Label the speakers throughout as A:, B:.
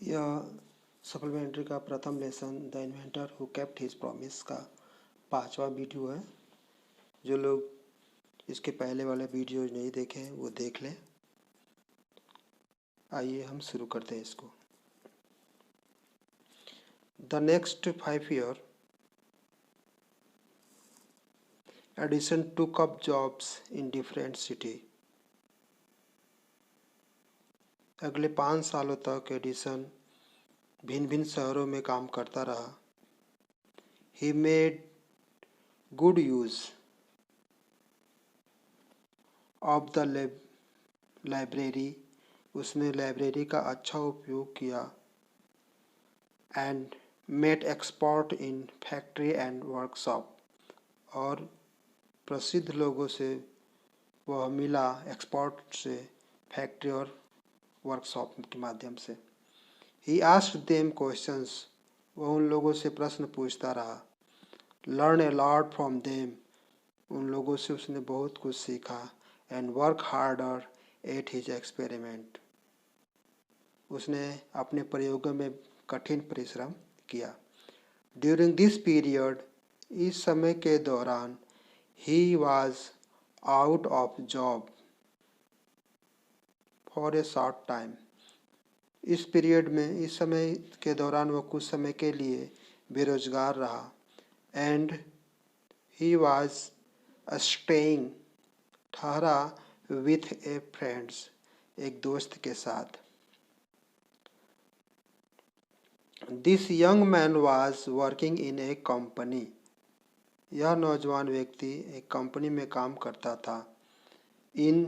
A: यह सप्लीमेंट्री का प्रथम lesson the inventor who kept his promise का 5वां वीडियो है। जो लोग इसके पहले वाले वीडियो नहीं देखे हैं वो देख लें। आइए हम शुरू करते हैं इसको। The next 5 year Edison took up jobs in different city। अगले 5 सालों तक एडिसन भिन्न भिन्न शहरों में काम करता रहा। He made good use of the library। उसने लाइब्रेरी का अच्छा उपयोग किया। And met expert in factory and workshop. और प्रसिद्ध लोगों से वह मिला, एक्सपर्ट से फैक्ट्री और वर्कशॉप के माध्यम से। He asked them questions. वह उन लोगों से प्रश्न पूछता रहा। Learn a lot from them. उन लोगों से उसने बहुत कुछ सीखा। And work harder at his experiment. उसने अपने प्रयोगों में कठिन परिश्रम किया। ड्यूरिंग दिस पीरियड, इस समय के दौरान, he was out of job for a short time. इस पीरियड में, इस समय के दौरान वह कुछ समय के लिए बेरोजगार रहा। एंड ही वॉज स्टेइंग, ठहरा, विथ ए फ्रेंड्स, एक दोस्त के साथ। This young man was working in A company. यह नौजवान व्यक्ति एक कंपनी में काम करता था। इन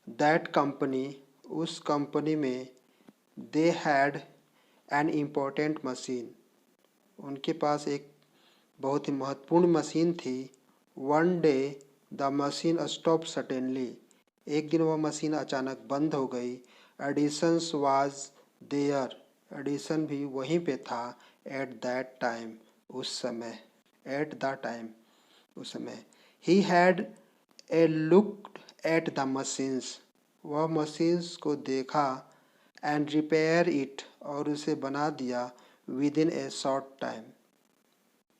A: दैट कंपनी, उस कंपनी में, they had an important machine. उनके पास एक बहुत ही महत्वपूर्ण मशीन थी। One day the machine stop suddenly. एक दिन वह मशीन अचानक बंद हो गई। Edison's was there. एडिसन भी वहीं पे था। एट दैट टाइम, उस समय। एट द टाइम, उस समय। He had a look at the machines. वह मशीन्स को देखा। एंड रिपेयर इट, और उसे बना दिया। With in A short time,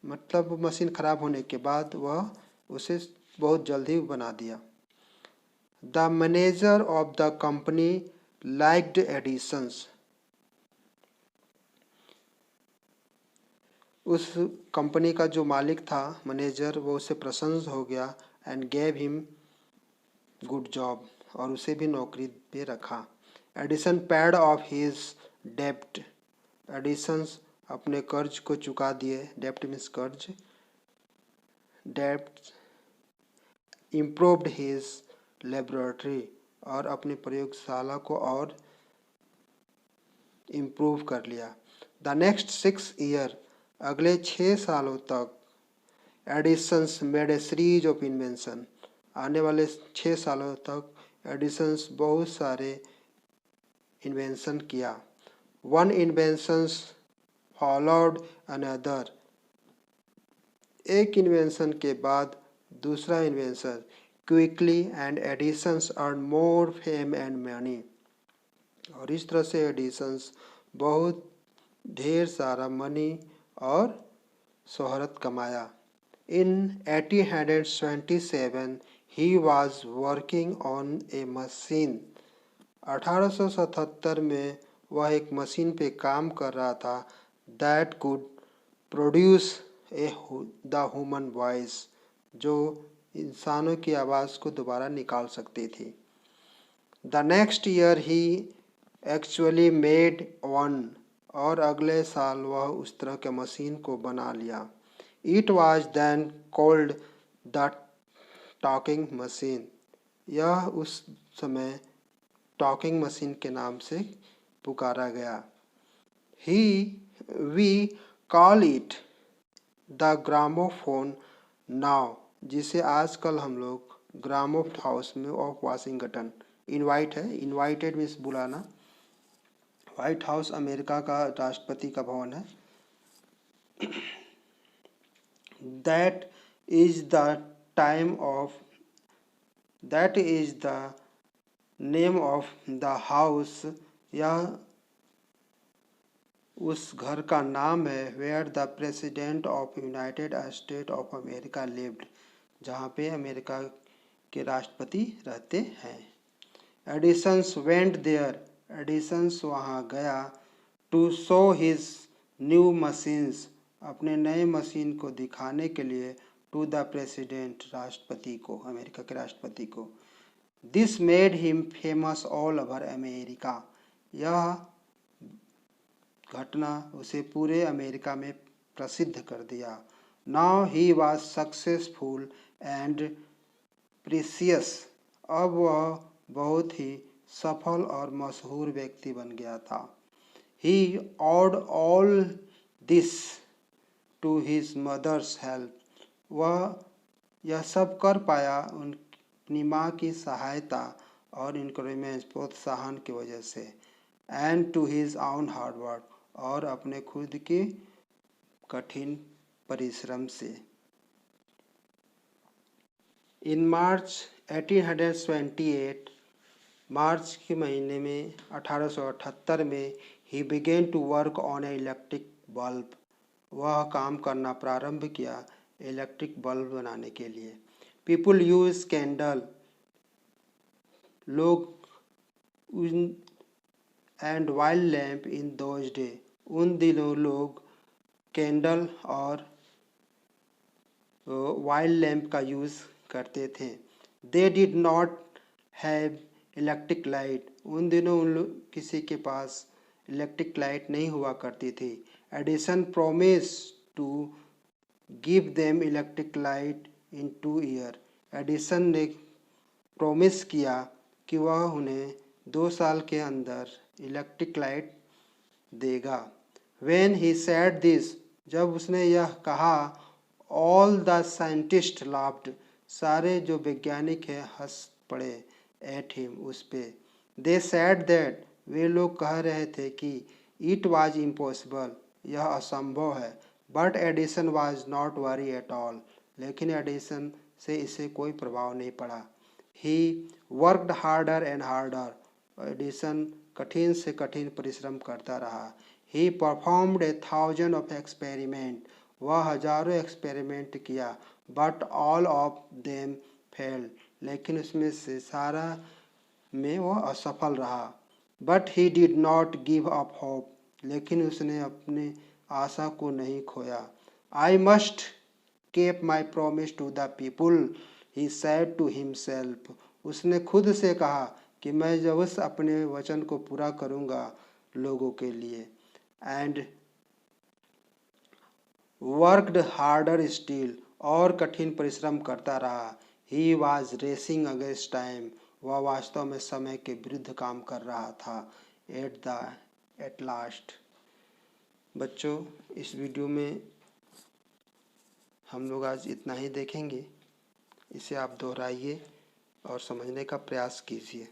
A: मतलब मशीन खराब होने के बाद वह उसे बहुत जल्दी बना दिया। The manager of the company liked Edison's. उस कंपनी का जो मालिक था, मैनेजर, वो उसे प्रसन्न हो गया। And gave him good job, और उसे भी नौकरी पे रखा। एडिसन पेड ऑफ हिज डेब्ट। एडिसन अपने कर्ज को चुका दिए। डेब्ट मीन्स कर्ज। डेब्ट इम्प्रूव्ड हिज लेबोरेटरी, और अपनी प्रयोगशाला को और इम्प्रूव कर लिया। द नेक्स्ट 6 year, अगले 6 सालों तक, Edison's made a series of invention. आने वाले 6 सालों तक एडिसन्स बहुत सारे इन्वेंशन किया। One inventions followed another. एक इन्वेंशन के बाद दूसरा invention. Quickly and Edison's earn more fame and money. और इस तरह से एडिसन्स बहुत ढेर सारा मनी और शोहरत कमाया। इन 1827 he was working on A machine. 1877 में वह एक मशीन पे काम कर रहा था। That could produce the human voice, जो इंसानों की आवाज़ को दोबारा निकाल सकती थी। The next year he actually made one, और अगले साल वह उस तरह के मशीन को बना लिया। It was then called the talking machine. यह उस समय टॉकिंग मशीन के नाम से पुकारा गया। We call it the gramophone now, जिसे आजकल हम लोग ग्रामोफ हाउस में ऑफ वाशिंगटन, इनवाइट है, इनवाइटेड मीन्स बुलाना। व्हाइट हाउस अमेरिका का राष्ट्रपति का भवन है। That is the name of the house. यह उस घर का नाम है where the president of United State of America lived, जहाँ पे अमेरिका के राष्ट्रपति रहते हैं। एडिसन्स वेंट देयर, एडिसन्स वहाँ गया, to show his new machines, अपने नए मशीन को दिखाने के लिए, टू द प्रेसिडेंट, राष्ट्रपति को, अमेरिका के राष्ट्रपति को। This made him famous all over America, यह घटना उसे पूरे अमेरिका में प्रसिद्ध कर दिया। Now he was successful and precious, अब वह बहुत ही सफल और मशहूर व्यक्ति बन गया था। He owed all this to his mother's help, वह यह सब कर पाया अपनी माँ की सहायता और इनकरेजमेंट, प्रोत्साहन की वजह से। And to his own hard work, और अपने खुद के कठिन परिश्रम से। इन मार्च 1828, मार्च के महीने में 1878 में, he began to work on a electric bulb, वह काम करना प्रारंभ किया इलेक्ट्रिक बल्ब बनाने के लिए। पीपुल यूज कैंडल, लोग and wild lamp in those day, उन दिनों लोग कैंडल और वाइल्ड लैम्प का यूज़ करते थे। They did not have electric light, उन दिनों किसी के पास इलेक्ट्रिक लाइट नहीं हुआ करती थी। Edison promise to give them electric light in 2 year, Edison ने प्रोमिस किया कि वह उन्हें 2 साल के अंदर इलेक्ट्रिक लाइट देगा। When he said this, जब उसने यह कहा, all the scientists laughed, सारे जो वैज्ञानिक हैं हंस पड़े at him, उस पे। They said that, वे लोग कह रहे थे कि it was impossible, यह असंभव है। But Edison was not worried at all, लेकिन एडिसन से इसे कोई प्रभाव नहीं पड़ा। He worked harder and harder, Edison कठिन से कठिन परिश्रम करता रहा। He performed 1000 of experiment, वह हजारों एक्सपेरिमेंट किया। But all of them failed, लेकिन उसमें से सारा में वह असफल रहा। But he did not give up hope, लेकिन उसने अपने आशा को नहीं खोया। I must keep my promise to the people, he said to himself, उसने खुद से कहा कि मैं जब उस अपने वचन को पूरा करूँगा लोगों के लिए। एंड वर्कड हार्डर स्टिल, और कठिन परिश्रम करता रहा। He was racing against time, वह वास्तव में समय के विरुद्ध काम कर रहा था। At last. बच्चों, इस वीडियो में हम लोग आज इतना ही देखेंगे, इसे आप दोहराइए और समझने का प्रयास कीजिए।